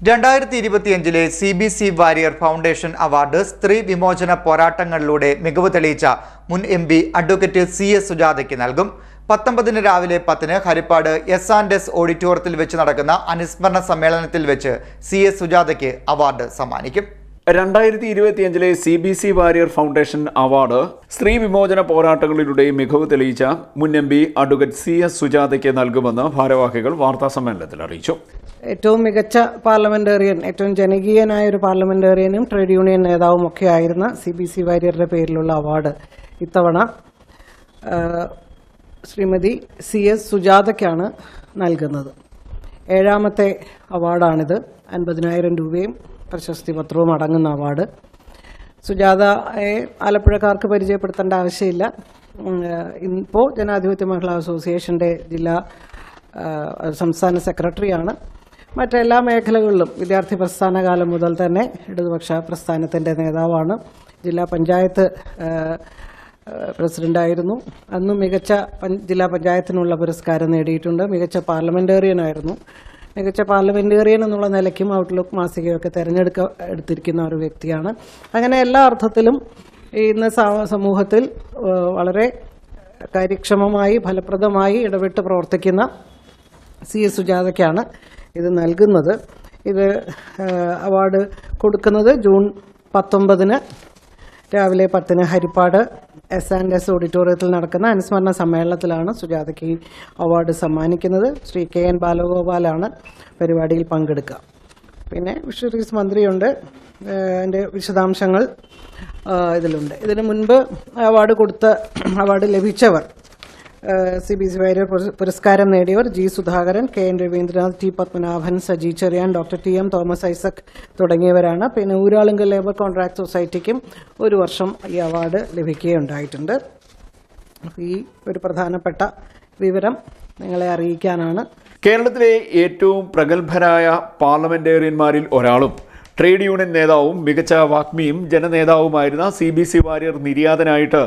2025 CBC Warrier foundation award സ്ത്രീ വിമോചന പോരാട്ടങ്ങളിലൂടെ മികവ് തെളിയിച്ച മുൻ MP അഡ്വക്കേറ്റ് CS സുജാതയ്ക്ക് നൽകും. 19 രാവിലെ 10 ഹരിപ്പാട് S&S ഓഡിറ്റോറിയത്തിൽ വെച്ച് നടക്കുന്ന അനുസ്മരണ സമ്മേളനത്തിൽ വെച്ച് CS സുജാതയ്ക്ക് അവാർഡ് സമ്മാനിക്കും. 2025 CBC വാരിയർ ഫൗണ്ടേഷൻ അവാർഡ് സ്ത്രീ വിമോചന പോരാട്ടങ്ങളിലൂടെ മികവ് തെളിയിച്ച മുൻ MP അഡ്വക്കേറ്റ് CS സുജാതയ്ക്ക് നൽകുമെന്ന് ഭാരവാഹികൾ വാർത്താസമ്മേളനത്തിൽ അറിയിച്ചു. ഏറ്റവും മികച്ച പാർലമെന്റേറിയൻ, ഏറ്റവും ജനകീയനായ ഒരു പാർലമെന്റേറിയനും ട്രേഡ് യൂണിയൻ നേതാവും ഒക്കെ ആയിരുന്ന CBC വാരിയറുടെ പേരിലുള്ള അവാർഡ് ഇത്തവണ ശ്രീമതി CS സുജാതയ്ക്കാണ് നൽകുന്നത്. 7ാമത്തെ അവാർഡാണിത്. 50,000 രൂപയും പ്രശസ്തി പത്രവും അടങ്ങുന്ന അവാർഡ്. സുജാതയെ ആലപ്പുഴക്കാർക്ക് പരിചയപ്പെടുത്തേണ്ട ആവശ്യമില്ല. ഇപ്പോൾ ജനാധിപത്യ മഹിളാ അസോസിയേഷൻ്റെ സംസ്ഥാന സെക്രട്ടറിയാണ്. മറ്റെല്ലാ മേഖലകളിലും വിദ്യാർത്ഥി പ്രസ്ഥാന കാലം മുതൽ തന്നെ ഇടതുപക്ഷ പ്രസ്ഥാനത്തിൻ്റെ നേതാവാണ്. ജില്ലാ പഞ്ചായത്ത് പ്രസിഡന്റായിരുന്നു. അന്നും മികച്ച ജില്ലാ പഞ്ചായത്തിനുള്ള പുരസ്കാരം നേടിയിട്ടുണ്ട്. മികച്ച പാർലമെന്റേറിയനായിരുന്നു. മികച്ച പാർലമെന്റേറിയൻ എന്നുള്ള നിലയ്ക്കും ഔട്ട്ലുക്ക് മാസികയൊക്കെ എടുത്തിരിക്കുന്ന ഒരു വ്യക്തിയാണ്. അങ്ങനെ എല്ലാ അർത്ഥത്തിലും ഇന്ന് സമൂഹത്തിൽ വളരെ കാര്യക്ഷമമായി ഫലപ്രദമായി ഇടപെട്ട് പ്രവർത്തിക്കുന്ന CS സുജാതയ്ക്കാണ് ഇത് നൽകുന്നത്. ഇത് അവാർഡ് കൊടുക്കുന്നത് ജൂൺ 19 രാവിലെ 10 ഹരിപ്പാട് S&S ഓഡിറ്റോറിയത്തിൽ നടക്കുന്ന അനുസ്മരണ സമ്മേളനത്തിലാണ് സുജാതയ്ക്ക് അവാർഡ് സമ്മാനിക്കുന്നത്. ശ്രീ KN ബാലഗോപാലാണ് പരിപാടിയിൽ പങ്കെടുക്കുക. പിന്നെ ഫിഷറീസ് മന്ത്രിയുണ്ട്. അതിൻ്റെ വിശദാംശങ്ങൾ ഇതിലുണ്ട്. ഇതിനു മുൻപ് അവാർഡ് ലഭിച്ചവർ CBC വാരിയർ പുരസ്കാരം നേടിയവർ G. Sudhakaran, KN Raveendranath, T. Padmanabhan, Saji Cherian, doctor TM Thomas Isaac തുടങ്ങിയവരാണ്. പിന്നെ ഊരാളുങ്കൽ ലേബർ കോൺട്രാക്ട് സൊസൈറ്റിക്കും 1 വർഷം ഈ അവാർഡ് ലഭിക്കുകയുണ്ടായിട്ടുണ്ട്. ഈ ഒരു പ്രധാനപ്പെട്ട വിവരം നിങ്ങളെ അറിയിക്കാനാണ്. കേരളത്തിലെ ഏറ്റവും പ്രഗത്ഭരായ പാർലമെന്റേറിയന്മാരിൽ ഒരാളും ട്രേഡ് യൂണിയൻ നേതാവും മികച്ച വാഗ്മിയും ജനനേതാവുമായിരുന്ന CBC വാരിയർ നിര്യാതനായിട്ട്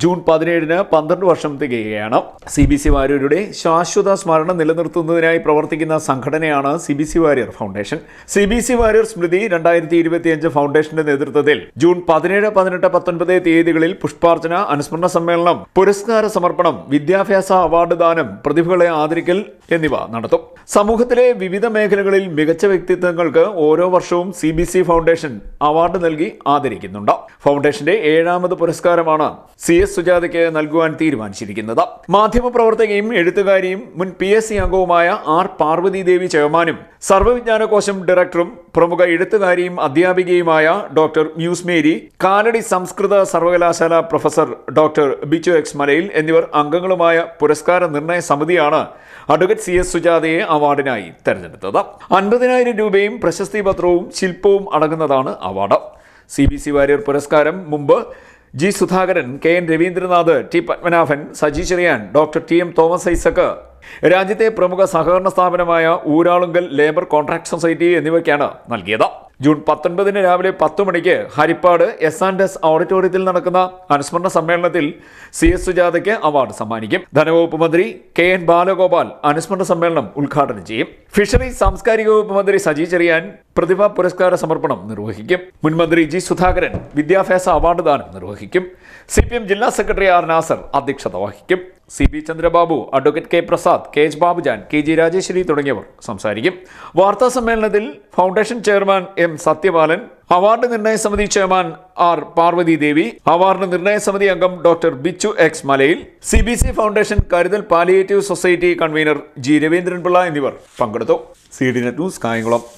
ജൂൺ 17 12 വർഷം തികയുകയാണ്. CBC വാരിയരുടെ ശാശ്വത സ്മരണ നിലനിർത്തുന്നതിനായി പ്രവർത്തിക്കുന്ന സംഘടനയാണ് CBC Warrier foundation. CBC Warrier Smriti 2025 ഫൗണ്ടേഷന്റെ നേതൃത്വത്തിൽ ജൂൺ 17, 18, 19 തീയതികളിൽ പുഷ്പാർച്ചന, അനുസ്മരണ സമ്മേളനം, പുരസ്കാര സമർപ്പണം, വിദ്യാഭ്യാസ അവാർഡ് ദാനം, പ്രതിഭകളെ ആദരിക്കൽ എന്നിവ നടത്തും. സമൂഹത്തിലെ വിവിധ മേഖലകളിൽ മികച്ച വ്യക്തിത്വങ്ങൾക്ക് ഓരോ വർഷവും CBC ഫൗണ്ടേഷൻ അവാർഡ് നൽകി ആദരിക്കുന്നുണ്ട്. ഫൗണ്ടേഷന്റെ 7ാമത് പുരസ്കാരമാണ് CS സുജാതയ്ക്ക് നൽകുവാൻ തീരുമാനിച്ചിരിക്കുന്നത്. മാധ്യമപ്രവർത്തകയും എഴുത്തുകാരിയും മുൻ PSC അംഗവുമായ R. പാർവതി ദേവി ചെയർമാനും സർവ്വവിജ്ഞാനകോശം ഡയറക്ടറും പ്രമുഖ എഴുത്തുകാരിയും അധ്യാപികയുമായ ഡോക്ടർ മ്യൂസ് മേരി, കാലടി സംസ്കൃത സർവകലാശാല പ്രൊഫസർ ഡോക്ടർ ബിച്ചു X. മലയിൽ എന്നിവർ അംഗങ്ങളുമായ പുരസ്കാര നിർണയ സമിതിയാണ് അഡ്വക്കേറ്റ് CS സുജാതയെ അവാർഡിനായി തെരഞ്ഞെടുത്തത്. 50,000 രൂപയും പ്രശസ്തി പത്രവും ശില്പവും അടങ്ങുന്നതാണ് അവാർഡ്. CBC വാരിയർ പുരസ്കാരം മുമ്പ് G. Sudhakaran, KN Raveendranath, T. Padmanabhan, Saji Cherian, doctor TM Thomas Isaac, രാജ്യത്തെ പ്രമുഖ സഹകരണ സ്ഥാപനമായ ഊരാളുങ്കൽ ലേബർ കോൺട്രാക്ട് സൊസൈറ്റി എന്നിവയ്ക്കാണ് നൽകിയത്. ജൂൺ 19 രാവിലെ 10 മണിക്ക് ഹരിപ്പാട് S&S ഓഡിറ്റോറിയത്തിൽ നടക്കുന്ന അനുസ്മരണ സമ്മേളനത്തിൽ CS സുജാതയ്ക്ക് അവാർഡ് സമ്മാനിക്കും. ധനവകുപ്പ് മന്ത്രി KN ബാലഗോപാൽ അനുസ്മരണ സമ്മേളനം ഉദ്ഘാടനം ചെയ്യും. ഫിഷറീസ് സാംസ്കാരിക വകുപ്പ് മന്ത്രി സജി ചെറിയാൻ പ്രതിഭാ പുരസ്കാര സമർപ്പണം നിർവഹിക്കും. മുൻമന്ത്രി G. സുധാകരൻ വിദ്യാഭ്യാസ അവാർഡ് ദാനം നിർവഹിക്കും. CPM ജില്ലാ സെക്രട്ടറി R. നാസർ അധ്യക്ഷത വഹിക്കും. CP Chandrababu, advocate K. Prasad, KH Babujan, KG Rajeswari തുടങ്ങിയവർ സംസാരിക്കും. വാർത്താ സമ്മേളനത്തിൽ foundation chairman M. Sathyapalan, award നിർണയ സമിതി chairman R. Parvathi Devi, award നിർണയ സമിതി അംഗം doctor Bichu X. Malayil, CBC foundation Karuthal palliative society convener G. Raveendranpillai എന്നിവർ പങ്കെടുത്തു. CD net news, Kayamkulam.